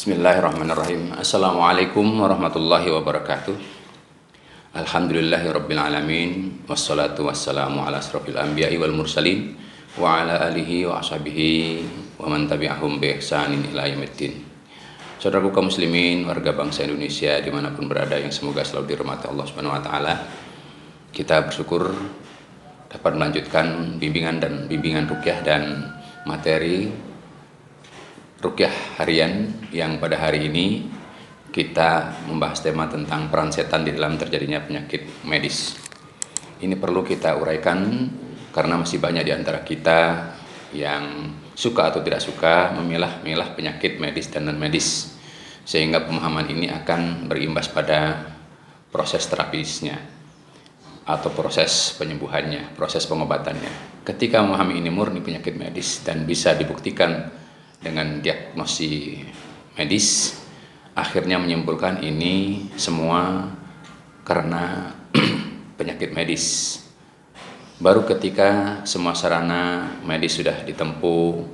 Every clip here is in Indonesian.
Bismillahirrahmanirrahim. Assalamualaikum warahmatullahi wabarakatuh. Alhamdulillahirabbil alamin wassalatu wassalamu ala asrofil anbiya'i wal mursalin wa ala alihi wa ashabihi wa man tabi'ahum bi ihsanin ila yaumiddin. Saudaraku kaum muslimin, warga bangsa Indonesia dimanapun berada yang semoga selalu dirahmati Allah Subhanahu wa taala. Kita bersyukur dapat melanjutkan bimbingan ruqyah dan materi ruqyah harian yang pada hari ini kita membahas tema tentang peran setan di dalam terjadinya penyakit medis. Ini perlu kita uraikan karena masih banyak di antara kita yang suka atau tidak suka memilah-milah penyakit medis dan non-medis, sehingga pemahaman ini akan berimbas pada proses terapisnya atau proses penyembuhannya, proses pengobatannya. Ketika memahami ini murni penyakit medis dan bisa dibuktikan dengan diagnosis medis, akhirnya menyimpulkan ini semua karena penyakit medis. Baru ketika semua sarana medis sudah ditempuh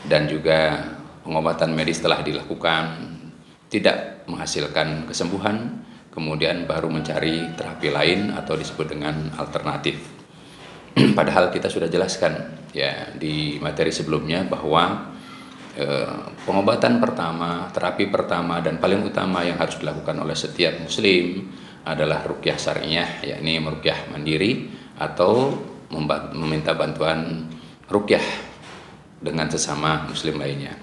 dan juga pengobatan medis telah dilakukan tidak menghasilkan kesembuhan, kemudian baru mencari terapi lain atau disebut dengan alternatif. Padahal kita sudah jelaskan ya di materi sebelumnya bahwa pengobatan pertama, terapi pertama dan paling utama yang harus dilakukan oleh setiap muslim adalah ruqyah syar'iyah, yakni meruqyah mandiri atau meminta bantuan ruqyah dengan sesama muslim lainnya.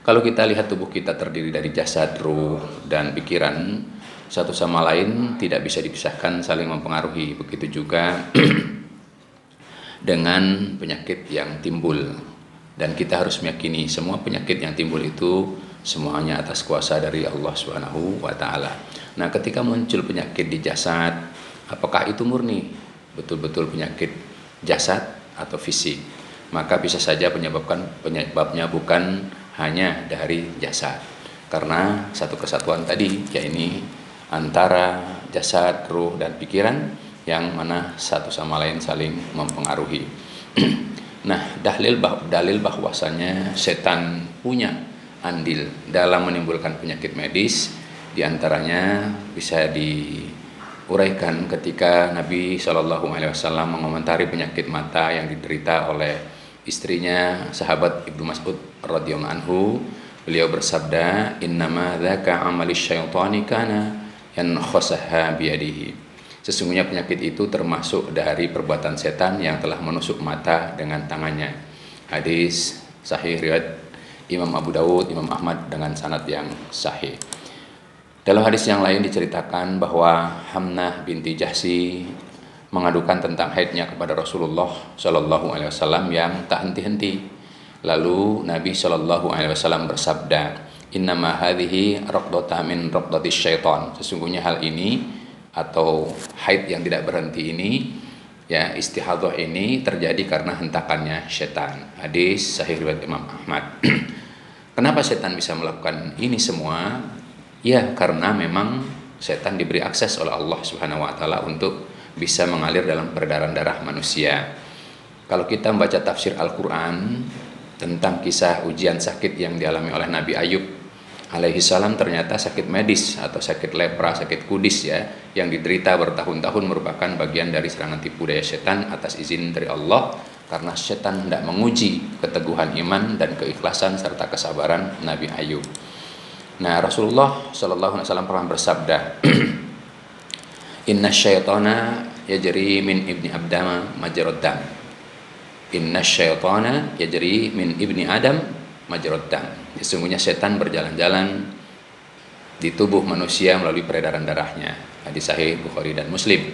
Kalau kita lihat tubuh kita terdiri dari jasad, ruh, dan pikiran, satu sama lain tidak bisa dipisahkan, saling mempengaruhi. Begitu juga dengan penyakit yang timbul. Dan kita harus meyakini semua penyakit yang timbul itu semuanya atas kuasa dari Allah Subhanahu wa taala. Nah, ketika muncul penyakit di jasad, apakah itu murni betul-betul penyakit jasad atau fisik? Maka bisa saja penyebabnya bukan hanya dari jasad. Karena satu kesatuan tadi, yakni antara jasad, ruh, dan pikiran yang mana satu sama lain saling mempengaruhi. Nah, dalil bahwasanya setan punya andil dalam menimbulkan penyakit medis diantaranya bisa diuraikan ketika Nabi SAW mengomentari penyakit mata yang diderita oleh istrinya sahabat Ibnu Mas'ud radhiyallahu anhu. Beliau bersabda, "Innama dzaka amalis syaitani kana yankhasaha biyadihi." Sesungguhnya penyakit itu termasuk dari perbuatan setan yang telah menusuk mata dengan tangannya. Hadis sahih riwayat Imam Abu Dawud, Imam Ahmad dengan sanad yang sahih. Dalam hadis yang lain diceritakan bahwa Hamnah binti Jahsy mengadukan tentang haidnya kepada Rasulullah Shallallahu Alaihi Wasallam yang tak henti-henti. Lalu Nabi Shallallahu Alaihi Wasallam bersabda, "Innama hadhihi raqdatun min raqdatis syaitan." Sesungguhnya hal ini atau haid yang tidak berhenti ini, ya, istihadhah ini terjadi karena hentakannya setan. Hadis sahih riwayat Imam Ahmad. Kenapa setan bisa melakukan ini semua? Ya, karena memang setan diberi akses oleh Allah Subhanahu wa taala untuk bisa mengalir dalam peredaran darah manusia. Kalau kita membaca tafsir Al-Qur'an tentang kisah ujian sakit yang dialami oleh Nabi Ayub alaihi salam, ternyata sakit medis atau sakit lepra, sakit kudis ya, yang diderita bertahun-tahun merupakan bagian dari serangan tipu daya setan atas izin dari Allah, karena setan hendak menguji keteguhan iman dan keikhlasan serta kesabaran Nabi Ayub. Nah, Rasulullah sallallahu alaihi wasallam pernah bersabda, "Inna syaitana yajri min ibni Adam majrad dam." Inna syaitana yajri min ibni Adam majrad dam. Sesungguhnya setan berjalan-jalan di tubuh manusia melalui peredaran darahnya. Hadis sahih Bukhari dan Muslim.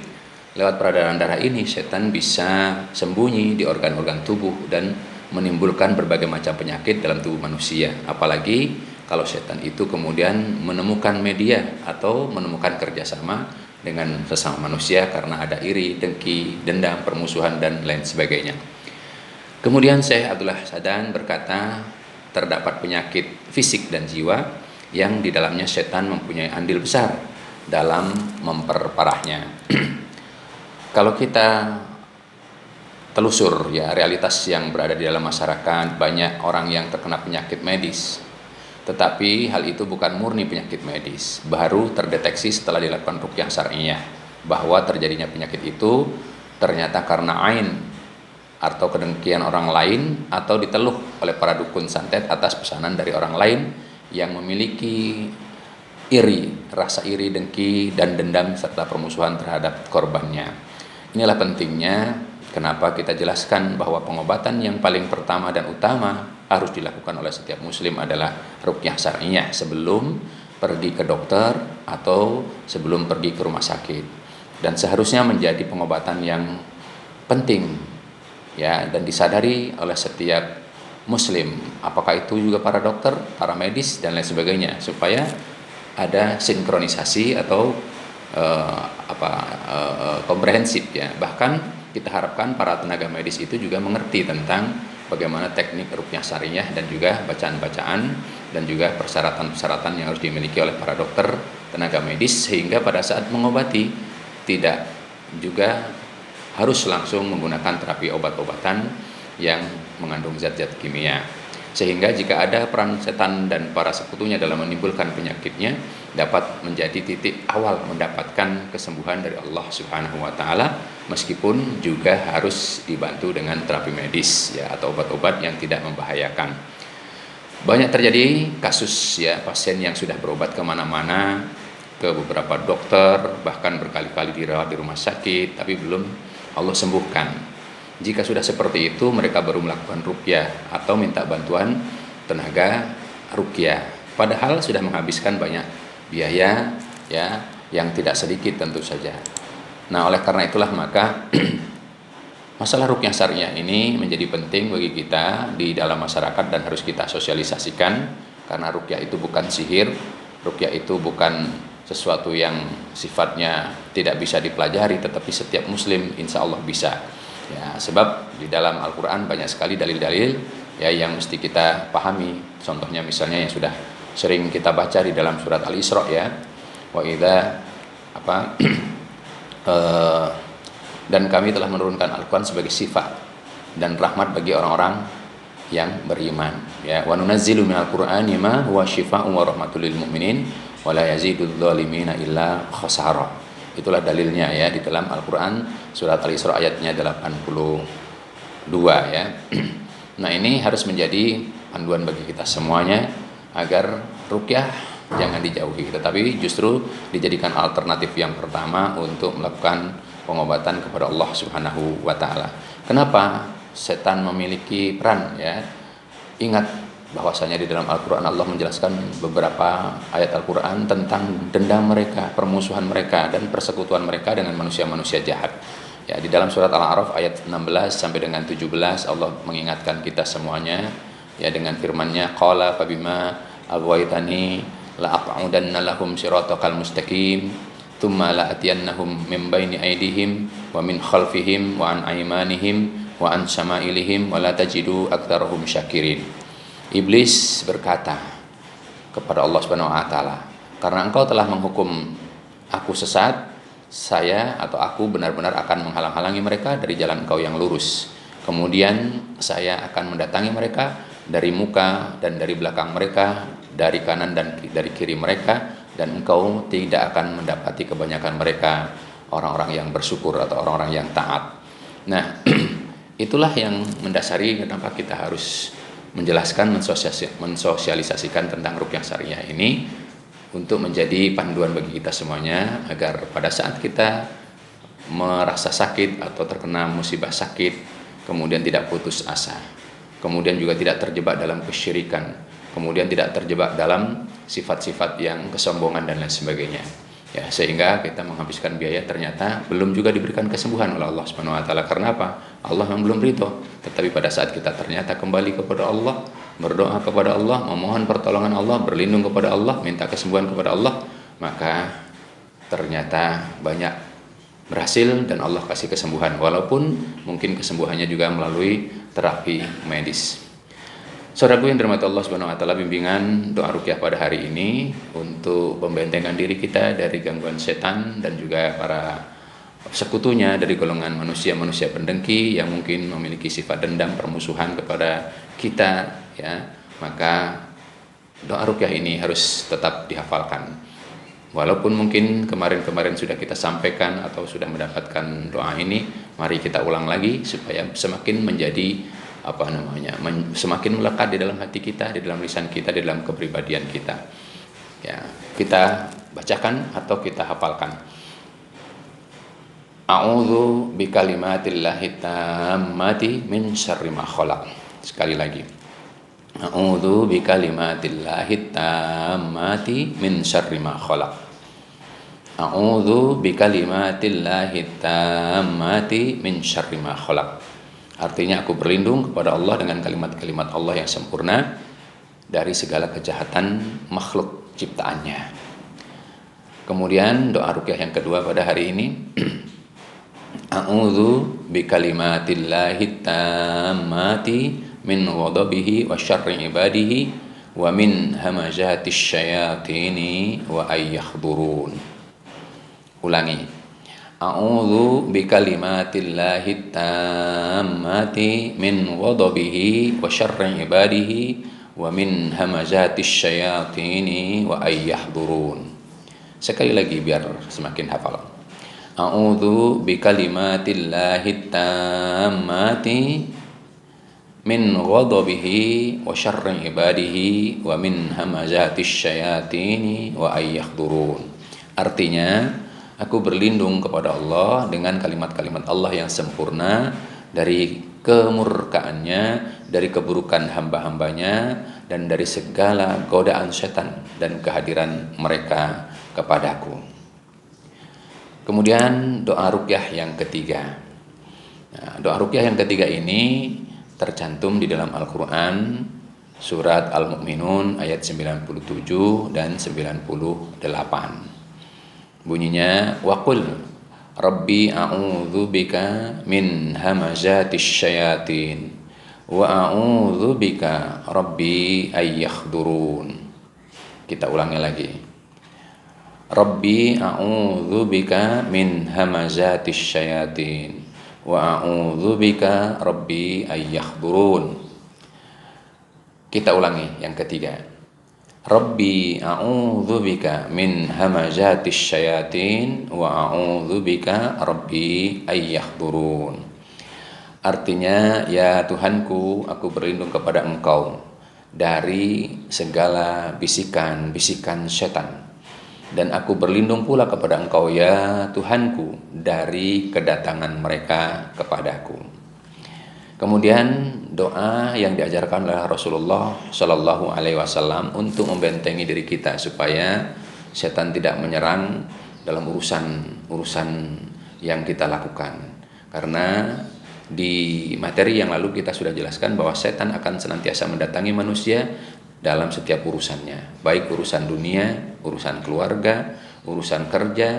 Lewat peredaran darah ini setan bisa sembunyi di organ-organ tubuh dan menimbulkan berbagai macam penyakit dalam tubuh manusia. Apalagi kalau setan itu kemudian menemukan media atau menemukan kerjasama dengan sesama manusia karena ada iri, dengki, dendam, permusuhan dan lain sebagainya. Kemudian Syekh Abdullah Sadan berkata, terdapat penyakit fisik dan jiwa yang di dalamnya setan mempunyai andil besar dalam memperparahnya. Kalau kita telusur ya realitas yang berada di dalam masyarakat, banyak orang yang terkena penyakit medis Tetapi hal itu bukan murni penyakit medis, baru terdeteksi setelah dilakukan ruqyah syar'iyah bahwa terjadinya penyakit itu ternyata karena ain atau kedengkian orang lain atau diteluh oleh para dukun santet atas pesanan dari orang lain yang memiliki rasa iri, dengki, dan dendam serta permusuhan terhadap korbannya. Inilah pentingnya kenapa kita jelaskan bahwa pengobatan yang paling pertama dan utama harus dilakukan oleh setiap muslim adalah ruqyah syar'iyah sebelum pergi ke dokter atau sebelum pergi ke rumah sakit. Dan seharusnya menjadi pengobatan yang penting ya, dan disadari oleh setiap muslim, apakah itu juga para dokter, para medis dan lain sebagainya, supaya ada sinkronisasi atau komprehensif ya. Bahkan kita harapkan para tenaga medis itu juga mengerti tentang bagaimana teknik ruqyah syar'iyah dan juga bacaan-bacaan dan juga persyaratan-persyaratan yang harus dimiliki oleh para dokter tenaga medis, sehingga pada saat mengobati tidak juga harus langsung menggunakan terapi obat-obatan yang mengandung zat-zat kimia. Sehingga jika ada peran setan dan para sekutunya dalam menimbulkan penyakitnya, dapat menjadi titik awal mendapatkan kesembuhan dari Allah Subhanahu wa taala, meskipun juga harus dibantu dengan terapi medis ya, atau obat-obat yang tidak membahayakan. Banyak terjadi kasus ya, pasien yang sudah berobat kemana-mana, ke beberapa dokter, bahkan berkali-kali dirawat di rumah sakit, tapi belum Allah sembuhkan. Jika sudah seperti itu, mereka baru melakukan ruqyah atau minta bantuan tenaga ruqyah, padahal sudah menghabiskan banyak biaya ya, yang tidak sedikit tentu saja. Nah, oleh karena itulah maka masalah ruqyah syariah ini menjadi penting bagi kita di dalam masyarakat dan harus kita sosialisasikan, karena ruqyah itu bukan sihir, ruqyah itu bukan sesuatu yang sifatnya tidak bisa dipelajari, tetapi setiap muslim insya Allah bisa. Ya, sebab di dalam Al-Quran banyak sekali dalil-dalil ya yang mesti kita pahami. Contohnya misalnya yang sudah sering kita baca di dalam surat Al-Isra ya, wa idza dan kami telah menurunkan Al-Quran sebagai sifat dan rahmat bagi orang-orang yang beriman ya, wa nunazzilu minal qur'ani ma huwa syifaa'un wa rahmatul lil mu'minin wa la yazidudz zalimina illa khasara. Itulah dalilnya ya di dalam Al-Quran surat Al-Isra ayatnya 82 ya. Nah, ini harus menjadi panduan bagi kita semuanya agar ruqyah jangan dijauhi, tetapi justru dijadikan alternatif yang pertama untuk melakukan pengobatan kepada Allah Subhanahu wa taala. Kenapa setan memiliki peran ya? Ingat bahwasanya di dalam Al-Quran Allah menjelaskan beberapa ayat Al-Quran tentang dendam mereka, permusuhan mereka, dan persekutuan mereka dengan manusia-manusia jahat. Ya, di dalam surat Al-A'raf ayat 16 sampai dengan 17 Allah mengingatkan kita semuanya ya dengan firman-Nya, qala fabima aghwaytani la aq'udanna lahum siratal mustaqim thumma la atiyannahum min baini aydihim wa min khalfihim wa an aymanihim wa an syama'ilihim wa la tajidu aktsarahum syakirin. Iblis berkata kepada Allah Subhanahu wa taala, karena engkau telah menghukum aku sesat, saya atau aku benar-benar akan menghalang-halangi mereka dari jalan engkau yang lurus. Kemudian saya akan mendatangi mereka dari muka dan dari belakang mereka, dari kanan dan dari kiri mereka, dan engkau tidak akan mendapati kebanyakan mereka orang-orang yang bersyukur atau orang-orang yang taat. Nah, itulah yang mendasari kenapa kita harus menjelaskan, mensosialisasikan tentang ruqyah syariah ini untuk menjadi panduan bagi kita semuanya, agar pada saat kita merasa sakit atau terkena musibah sakit, kemudian tidak putus asa, kemudian juga tidak terjebak dalam kesyirikan, kemudian tidak terjebak dalam sifat-sifat yang kesombongan dan lain sebagainya. Ya, sehingga kita menghabiskan biaya ternyata belum juga diberikan kesembuhan oleh Allah Subhanahu wa taala. Karena apa? Allah yang belum ridho. Tetapi pada saat kita ternyata kembali kepada Allah, berdoa kepada Allah, memohon pertolongan Allah, berlindung kepada Allah, minta kesembuhan kepada Allah, maka ternyata banyak berhasil dan Allah kasih kesembuhan, walaupun mungkin kesembuhannya juga melalui terapi medis. Saudaraku yang dirahmati Allah Subhanahu wa taala, bimbingan doa ruqyah pada hari ini untuk membentengan diri kita dari gangguan setan dan juga para sekutunya dari golongan manusia-manusia pendengki yang mungkin memiliki sifat dendam, permusuhan kepada kita ya. Maka Doa ruqyah ini harus tetap dihafalkan. Walaupun mungkin kemarin-kemarin sudah kita sampaikan atau sudah mendapatkan doa ini, mari kita ulang lagi supaya semakin menjadi semakin melekat di dalam hati kita, di dalam lisan kita, di dalam kepribadian kita. Ya, kita bacakan atau kita hafalkan. A'udzu bikalimatillahi tammati min syarri ma khalaq. Sekali lagi. A'udzu bikalimatillahi tammati min syarri ma khalaq. A'udzu bikalimatillahi tammati min syarri ma khalaq. Artinya aku berlindung kepada Allah dengan kalimat-kalimat Allah yang sempurna dari segala kejahatan makhluk ciptaannya. Kemudian doa ruqyah yang kedua pada hari ini. A'udzu bikalimatillahi tammati min ghadabihi wa syarri ibadihi wa min hamazatis syayatini wa ayyahdurun. Ulangi. A'udzu bikalimatillahi tammati min ghadabihi wa syarri ibadihi wa min hamazatis syayatini wa ayyahdurun. Sekali lagi biar semakin hafal. A'udzu bikalimatillahi tammati min ghadabihi wa syarri ibadihi wa min hamazatis syayatini wa ayyahdurun. Artinya, aku berlindung kepada Allah dengan kalimat-kalimat Allah yang sempurna dari kemurkaannya, dari keburukan hamba-hambanya, dan dari segala godaan setan dan kehadiran mereka kepadaku. Kemudian doa ruqyah yang ketiga. Nah, doa ruqyah yang ketiga ini tercantum di dalam Al-Quran surat Al-Mu'minun ayat 97 dan 98. Bunyinya, waqul rabbi a'udzu bika min hamazatis syayatin wa a'udzu bika rabbi ayyakhdurun. Kita ulangi lagi. Rabbi a'udzu bika min hamazatis syayatin wa a'udzu bika rabbi ayyakhdurun. Kita ulangi yang ketiga. Rabbi a'udzu bika min hamazatis syayatin wa a'udzu bika rabbi ayyakhdurun. Artinya, ya Tuhanku, aku berlindung kepada Engkau dari segala bisikan-bisikan setan. Dan aku berlindung pula kepada Engkau, ya Tuhanku, dari kedatangan mereka kepadaku. Kemudian doa yang diajarkan oleh Rasulullah Shallallahu Alaihi Wasallam untuk membentengi diri kita supaya setan tidak menyerang dalam urusan yang kita lakukan. Karena di materi yang lalu kita sudah jelaskan bahwa setan akan senantiasa mendatangi manusia dalam setiap urusannya, baik urusan dunia, urusan keluarga, urusan kerja,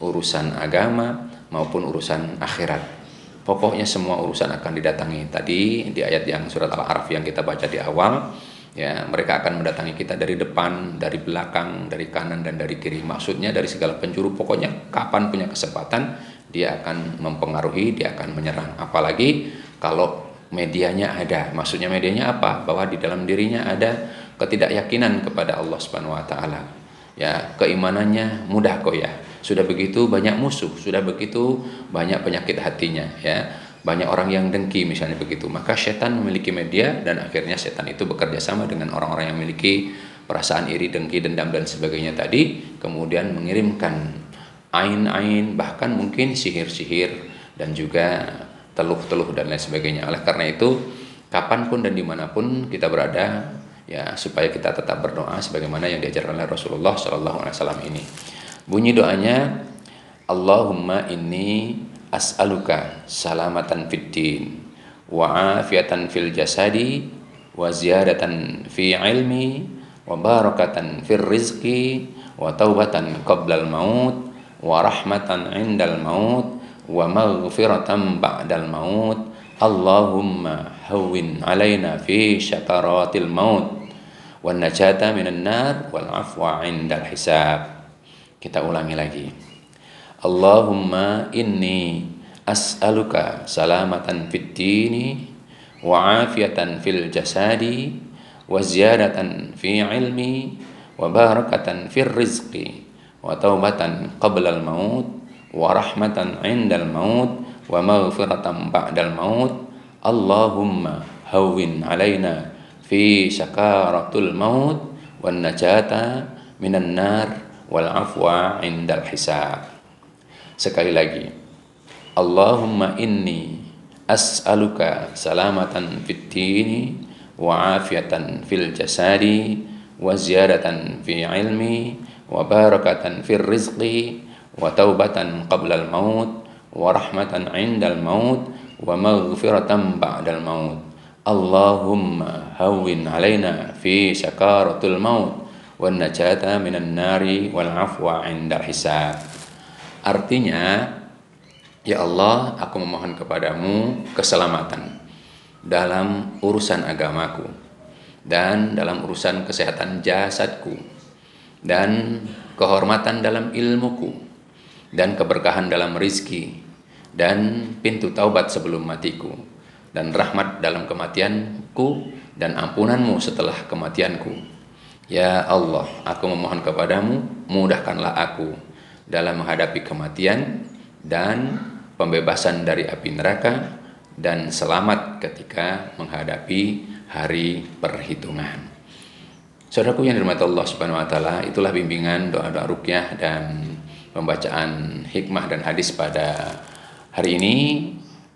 urusan agama, maupun urusan akhirat. Pokoknya semua urusan akan didatangi. Tadi di ayat yang surat Al-A'raf yang kita baca di awal, ya, mereka akan mendatangi kita dari depan, dari belakang, dari kanan dan dari kiri. Maksudnya dari segala penjuru. Pokoknya kapan punya kesempatan dia akan mempengaruhi, dia akan menyerang. Apalagi kalau medianya ada. Maksudnya medianya apa? Bahwa di dalam dirinya ada ketidakyakinan kepada Allah Subhanahu wa taala. Ya, keimanannya mudah goyah. Sudah begitu banyak musuh, sudah begitu banyak penyakit hatinya, ya. Banyak orang yang dengki misalnya begitu. Maka setan memiliki media dan akhirnya setan itu bekerja sama dengan orang-orang yang memiliki perasaan iri, dengki, dendam dan sebagainya tadi, kemudian mengirimkan ain-ain, bahkan mungkin sihir-sihir dan juga teluh-teluh dan lain sebagainya. Oleh karena itu, kapanpun dan dimanapun kita berada, ya, supaya kita tetap berdoa sebagaimana yang diajarkan oleh Rasulullah SAW ini. Bunyi doanya, Allahumma inni as'aluka salamatan fid din wa afiatan fil jasadi wa ziyadatan fi ilmi wa barakatan fir rizqi wa taubatan qablal maut wa rahmatan indal maut wa maghfiratan ba'dal maut. Allahumma hawwin alaina fi syakaratil maut wan najata minan nar wal afwa indal hisab. Kita ulangi lagi. Allahumma inni as'aluka salamatan fid dini wa afiatan fil jasadi wa ziyadatan fi ilmi, wa barakatan fir rizqi, wa taubatan qabla al-maut, wa rahmatan 'indal maut, wa maghfiratan ba'dal maut. Allahumma hawwin 'alaina fi sakaratul maut, wan najata minan nar, wal afwa 'indal hisab. Sekali lagi, Allahumma inni as'aluka salamatan fid dini, wa afiatan fil jasadi, wa ziyadatan fi ilmi, wa barakatan fir rizqi, wa taubatan qabla al maut, wa rahmatan 'indal maut, wa maghfiratan ba'dal maut. Allahumma hawwin 'alaina fi sakaratul maut, wan najata minan nari, wal afwa 'indal hisab. Artinya, ya Allah, aku memohon kepadamu keselamatan dalam urusan agamaku, dan dalam urusan kesehatan jasadku, dan kehormatan dalam ilmuku, dan keberkahan dalam rizki, dan pintu taubat sebelum matiku, dan rahmat dalam kematianku, dan ampunanmu setelah kematianku. Ya Allah, aku memohon kepadamu, mudahkanlah aku dalam menghadapi kematian dan pembebasan dari api neraka, dan selamat ketika menghadapi hari perhitungan. Saudaraku yang dirahmati Allah Subhanahu wa taala, itulah bimbingan doa-doa ruqyah dan pembacaan hikmah dan hadis pada hari ini.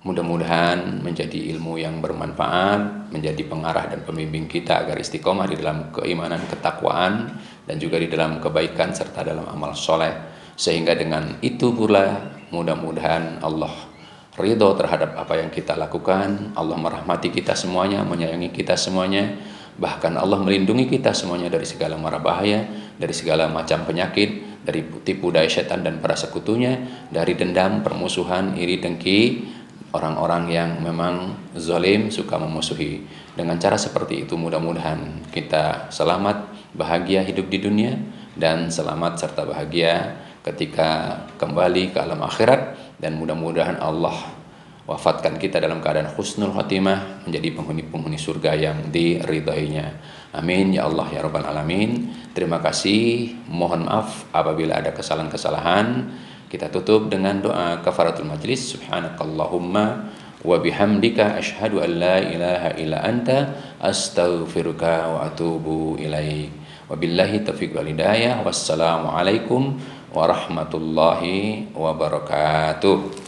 Mudah-mudahan menjadi ilmu yang bermanfaat, menjadi pengarah dan pembimbing kita agar istiqomah di dalam keimanan, ketakwaan, dan juga di dalam kebaikan serta dalam amal soleh. Sehingga dengan itu pula mudah-mudahan Allah ridho terhadap apa yang kita lakukan, Allah merahmati kita semuanya, menyayangi kita semuanya, bahkan Allah melindungi kita semuanya dari segala mara bahaya, dari segala macam penyakit, dari tipu daya setan dan para sekutunya, dari dendam, permusuhan, iri, dengki, orang-orang yang memang zalim, suka memusuhi. Dengan cara seperti itu mudah-mudahan kita selamat, bahagia hidup di dunia, dan selamat serta bahagia ketika kembali ke alam akhirat, dan mudah-mudahan Allah wafatkan kita dalam keadaan husnul khotimah, menjadi penghuni-penghuni surga yang diridainya. Amin ya Allah ya rabbal alamin. Terima kasih, mohon maaf apabila ada kesalahan-kesalahan. Kita tutup dengan doa kafaratul majlis. Subhanakallahumma wa bihamdika asyhadu an la ilaha illa anta astaghfiruka wa atubu ilaik. Wabillahi taufiq wal hidayah. Wassalamualaikum warahmatullahi wabarakatuh.